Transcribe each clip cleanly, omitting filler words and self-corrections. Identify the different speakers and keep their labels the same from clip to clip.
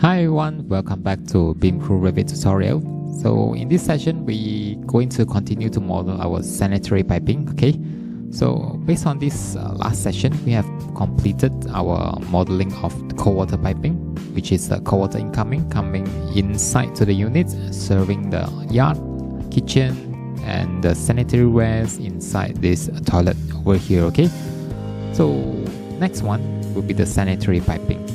Speaker 1: Hi everyone, welcome back to BIMKLUE REVIT tutorial. So in this session, we're going to continue to model our sanitary piping, okay? So based on this last session, we have completed our modeling of cold water piping, which is cold water incoming, coming inside to the unit, serving the yard, kitchen, and the sanitary wares inside this toilet over here, okay? So next one will be the sanitary piping.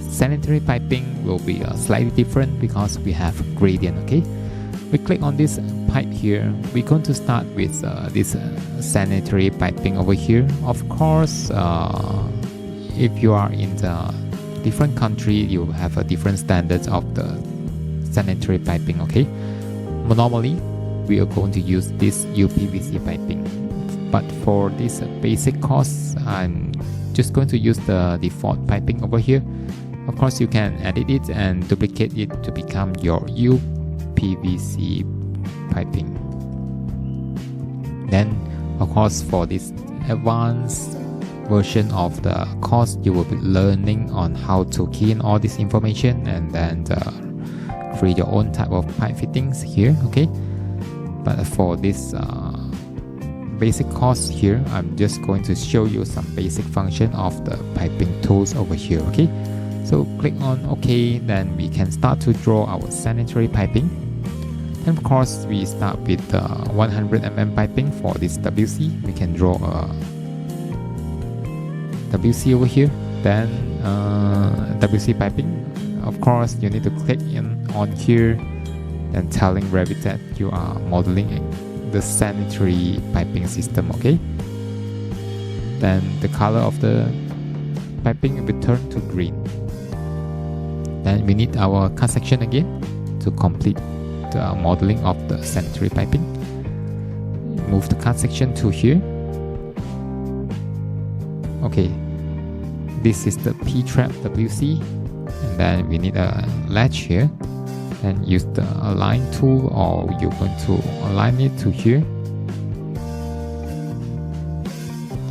Speaker 1: Sanitary piping will be slightly different because we have gradient, okay? We click on this pipe here. We're going to start with this sanitary piping over here. Of course, if you are in the different country, you have a different standards of the sanitary piping, okay? But normally, we are going to use this UPVC piping. But for this basic course, I'm just going to use the default piping over here. Of course, you can edit it and duplicate it to become your UPVC piping. Then, of course, for this advanced version of the course, you will be learning on how to key in all this information and then create your own type of pipe fittings here, okay? But for this basic course here, I'm just going to show you some basic function of the piping tools over here, okay? So click on OK, then we can start to draw our sanitary piping. And of course, we start with 100 mm piping for this WC. We can draw a WC over here. Then WC piping. Of course, you need to click on here and telling Revit that you are modeling the sanitary piping system, okay? Then the color of the piping will turn to green. Then we need our cut section again to complete the modeling of the sanitary piping. Move the cut section to here. Okay, this is the P-trap WC, and then we need a latch here. And use the align tool, or you're going to align it to here.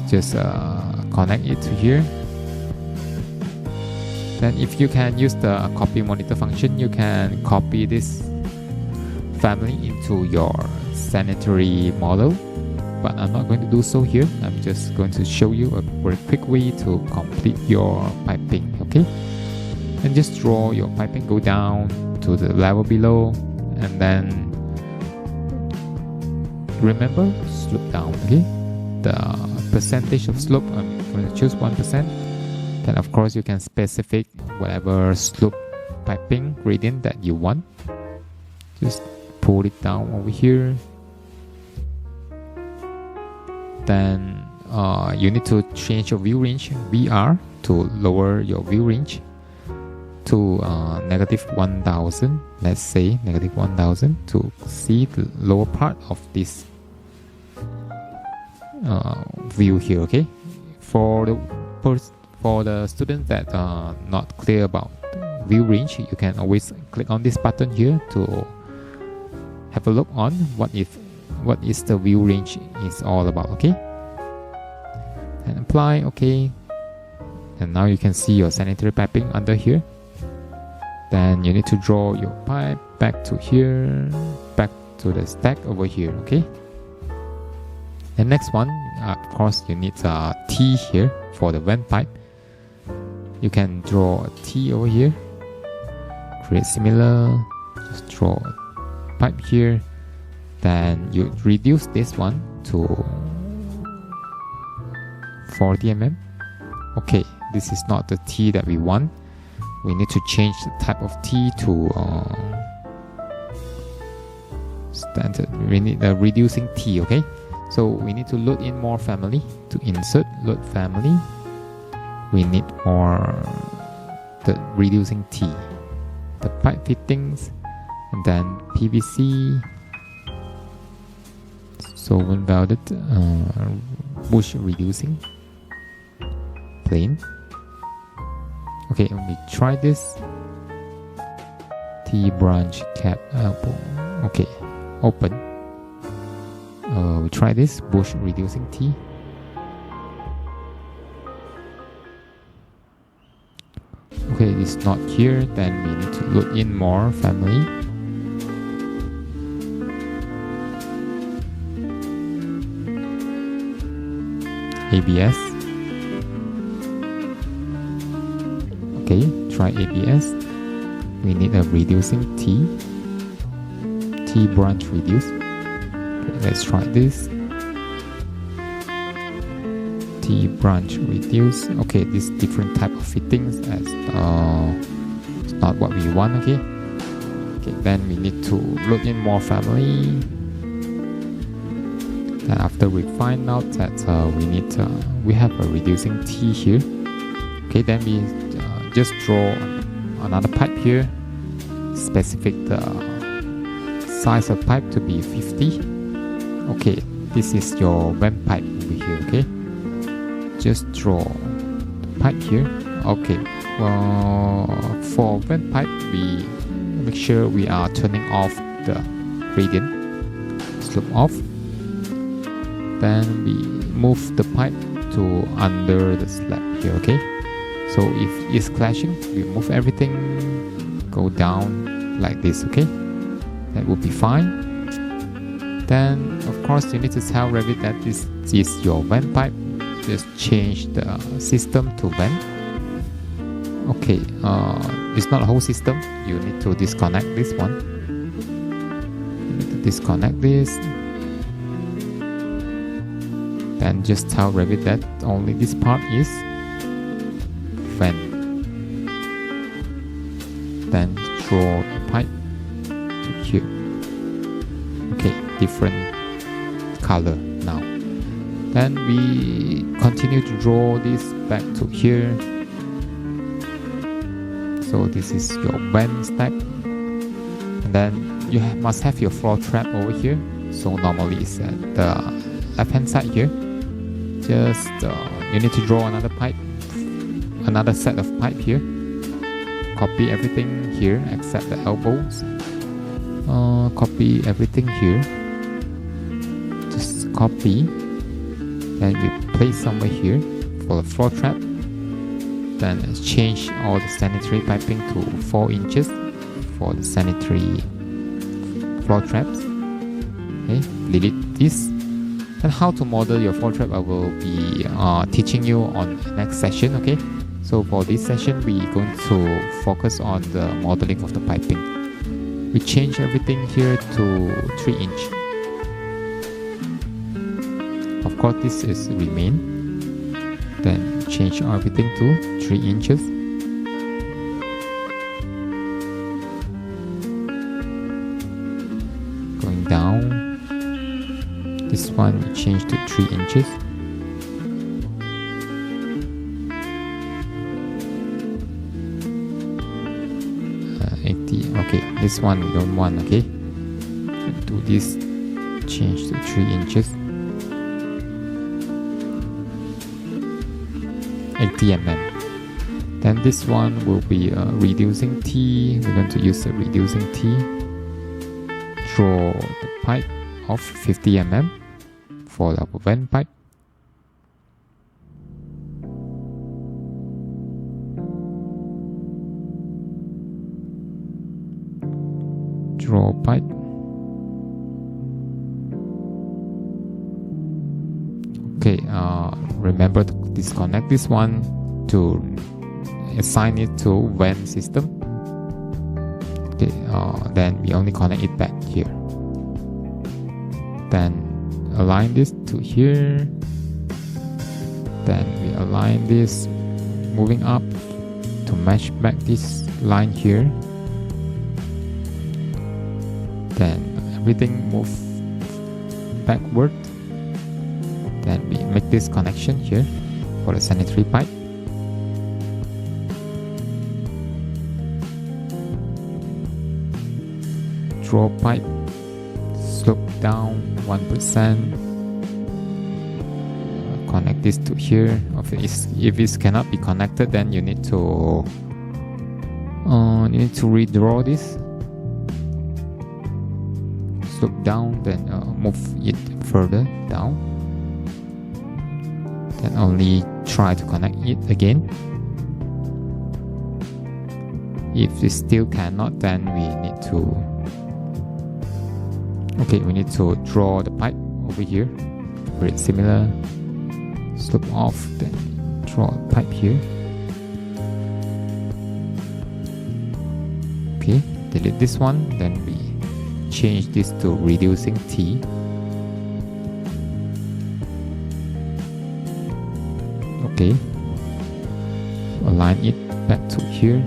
Speaker 1: Just connect it to here. Then if you can use the copy monitor function, you can copy this family into your sanitary model. But I'm not going to do so here. I'm just going to show you a very quick way to complete your piping, okay? And just draw your piping, go down to the level below, and then remember slope down, okay? The percentage of slope, I'm going to choose 1%. Then of course you can specify whatever slope piping gradient that you want. Just pull it down over here. Then you need to change your view range, VR, to lower your view range to -1000, let's say -1000, to see the lower part of this view here, okay? For the students that are not clear about view range, you can always click on this button here to have a look on what is the view range is all about, okay? And apply, okay. And now you can see your sanitary piping under here. Then you need to draw your pipe back to here, back to the stack over here, okay? The next one, of course, you need a T here for the vent pipe. You can draw a T over here, create similar, just draw a pipe here. Then you reduce this one to 40 mm. Okay, this is not the T that we want. We need to change the type of T to standard. We need the reducing T, okay? So we need to load in more family. To insert load family, we need more the reducing T. The pipe fittings, and then PVC, solvent welded, bush reducing, plain. Okay, let me try this. T branch cap elbow. Okay, open. We try this bush reducing T. Okay, it's not here, then we need to load in more family. ABS. Okay, try ABS. We need a reducing T branch reduce. Okay, let's try this. T branch reduce. Okay, this different type of fittings as it's not what we want. Okay, then we need to load in more family. And after we find out that we have a reducing T here. Okay, then we just draw another pipe here. Specific the size of pipe to be 50. Okay, this is your vent pipe over here. Okay, just draw the pipe here. Okay, for vent pipe, we make sure we are turning off the gradient, slope off. Then we move the pipe to under the slab here. Okay, so if it's clashing, we move everything, go down like this. Okay, that will be fine. Then of course you need to tell Revit that this is your vent pipe. Just change the system to vent. Okay, it's not a whole system. You need to disconnect this one. You need to disconnect this. Then just tell Revit that only this part is vent. Then draw the pipe to here. Okay, different color now. Then we continue to draw this back to here. So this is your vent step. And then you must have your floor trap over here. So normally it's at the left hand side here. Just you need to draw another pipe, another set of pipe here. Copy everything here except the elbows. Copy everything here. Just copy. Then we place somewhere here for the floor trap. Then change all the sanitary piping to 4 inches for the sanitary floor traps. Okay, delete this. And how to model your floor trap I will be teaching you on the next session. Okay, so for this session we're going to focus on the modeling of the piping. We change everything here to 3 inch. Of course this is remain. Then change everything to 3 inches. Going down. This one we change to 3 inches. Okay, this one we don't want. Okay, do this, change to 3 inches. 80 mm. Then this one will be reducing T. We're going to use a reducing T. Draw the pipe of 50 mm for the vent pipe. Draw pipe. Okay, remember to disconnect this one to assign it to vent system. Okay, then we only connect it back here. Then align this to here. Then we align this moving up to match back this line here. Then everything move backward. Then we make this connection here for the sanitary pipe. Draw pipe, slope down 1%. Connect this to here. If it cannot be connected, then you need to redraw this. Slope down, then move it further down. Then only try to connect it again. If it still cannot, then we need to draw the pipe over here. Create similar slope off, then draw a pipe here. Okay, delete this one, then we change this to reducing T. Okay, align it back to here.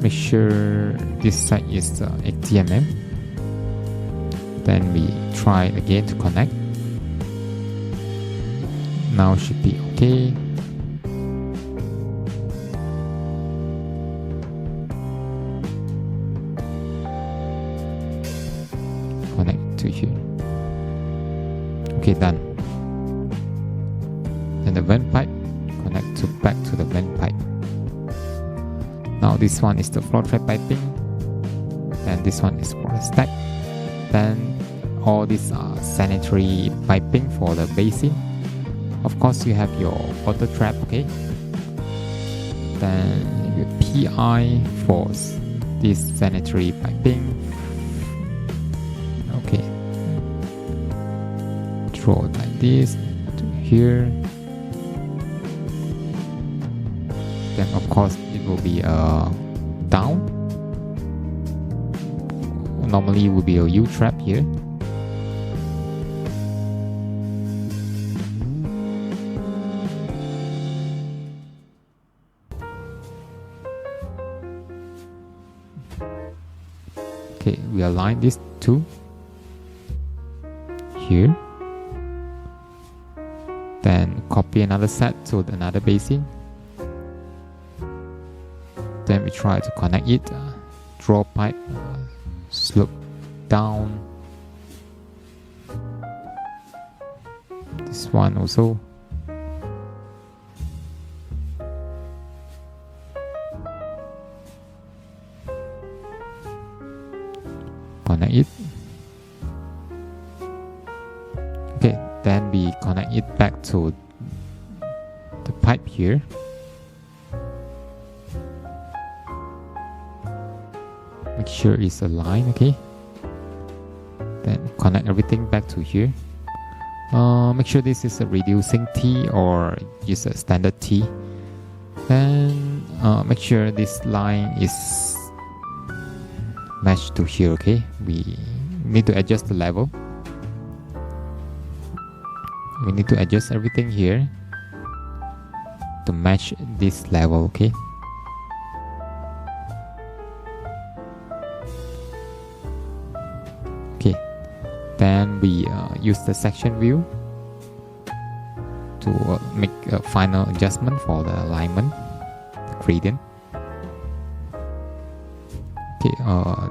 Speaker 1: Make sure this side is 80 mm. Then we try again to connect. Now should be okay. Connect to here. Okay, done. Then the vent pipe, connect back to the vent pipe. Now this one is the floor trap piping, and this one is for the stack. Then all these are sanitary piping for the basin. Of course, you have your water trap, okay? Then your PI for this sanitary piping. Okay. Draw it like this to here. Then of course it will be down. Normally it would be a U trap here. Okay, we align these two here. Then copy another set to another basin. Then we try to connect it. Draw pipe, slope down. This one also. Connect it. Okay, then we connect it back to the pipe here. Make sure it's aligned, okay? Then connect everything back to here. Make sure this is a reducing T or just a standard T. Then make sure this line is matched to here, okay? We need to adjust the level. We need to adjust everything here to match this level, okay? Okay, then we use the section view to make a final adjustment for the alignment, the gradient. Okay,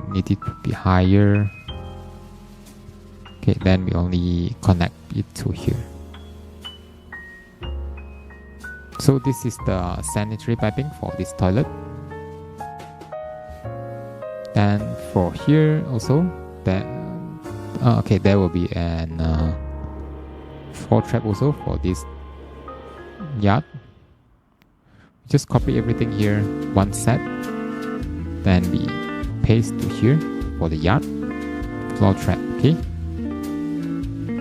Speaker 1: need it to be higher. Okay, then we only connect it to here. So this is the sanitary piping for this toilet. And for here also, that okay, there will be an floor trap also for this yard. Just copy everything here, one set. Then we paste to here for the yard floor trap, okay?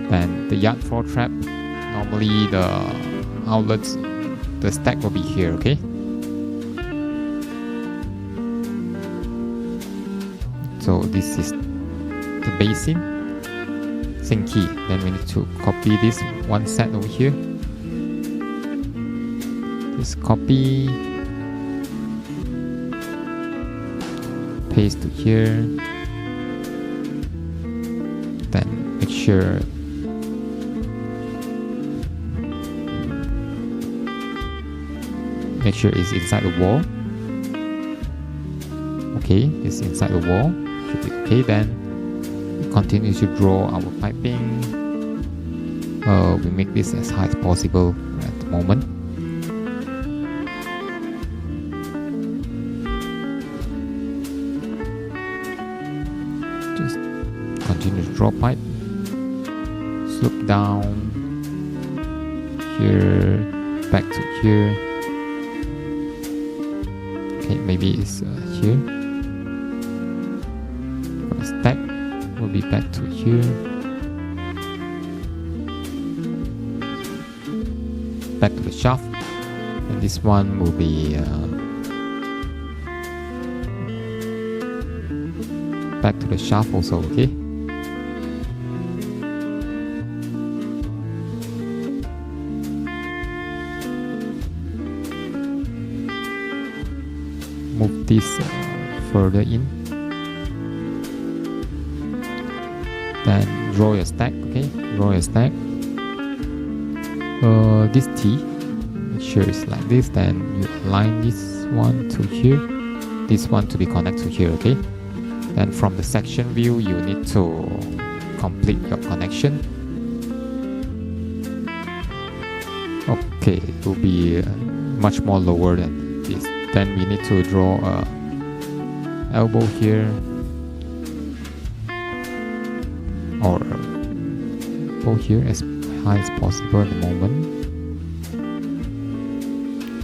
Speaker 1: Then the yard floor trap, normally the outlets, the stack will be here, okay? So this is the basin, sink key. Then we need to copy this one set over here. Just copy, paste to here. Then make sure it's inside the wall. Okay, it's inside the wall. Should be okay. Then we continue to draw our piping. We make this as high as possible at the moment. Just continue to draw pipe. Slope down here, back to here. Okay, maybe maybe it's here. For the stack will be back to here, back to the shaft, and this one will be back to the shaft also. Okay, move this further in, then draw your stack. Okay, draw your stack. This T, make sure it's like this, then you align this one to here, this one to be connected to here. Okay, then from the section view you need to complete your connection. Okay, it will be much more lower than this. Then we need to draw a elbow here, or elbow here as high as possible at the moment.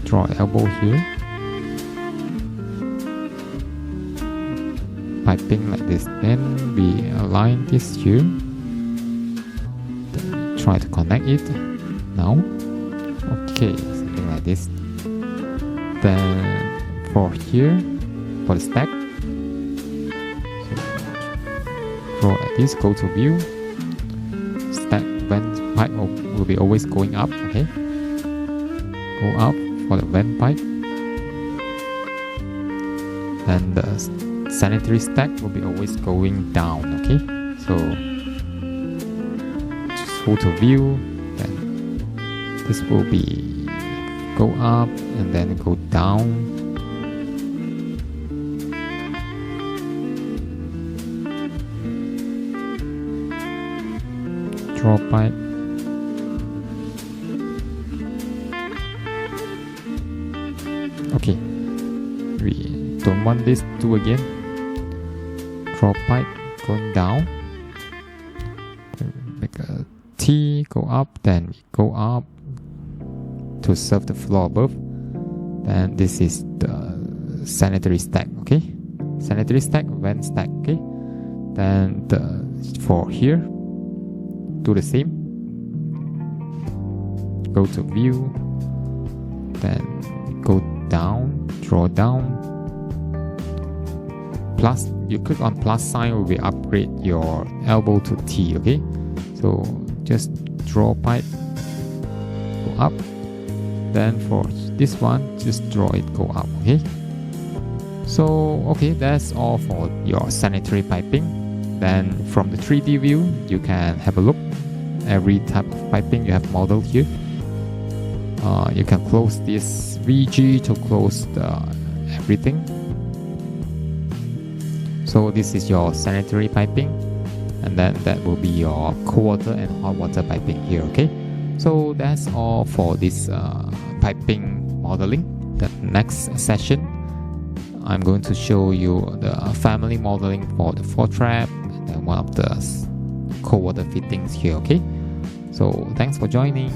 Speaker 1: Draw elbow here, piping like this. Then we align this here, then try to connect it now. Okay, something like this. Then for here, for the stack, so draw like this, go to view, stack vent pipe will be always going up. Okay, go up for the vent pipe, and the sanitary stack will be always going down. Okay, so just go to view, then this will be go up and then go down. Draw pipe. Okay, we don't want this to again. Draw pipe going down. Make a T, go up, then we go up to serve the floor above. Then this is the sanitary stack. Okay, sanitary stack, vent stack. Okay, then for here, do the same. Go to view, then go down, draw down. Plus, you click on plus sign, will be upgrade your elbow to T. Okay, so just draw pipe, go up. Then for this one, just draw it, go up. Okay, so okay, that's all for your sanitary piping. Then from the 3D view, you can have a look every type of piping you have modeled here. You can close this VG to close everything. So this is your sanitary piping, and then that will be your cold water and hot water piping here. Okay, so that's all for this piping modeling. The next session, I'm going to show you the family modeling for the 4-trap and then one of the cold water fittings here. Okay, so thanks for joining.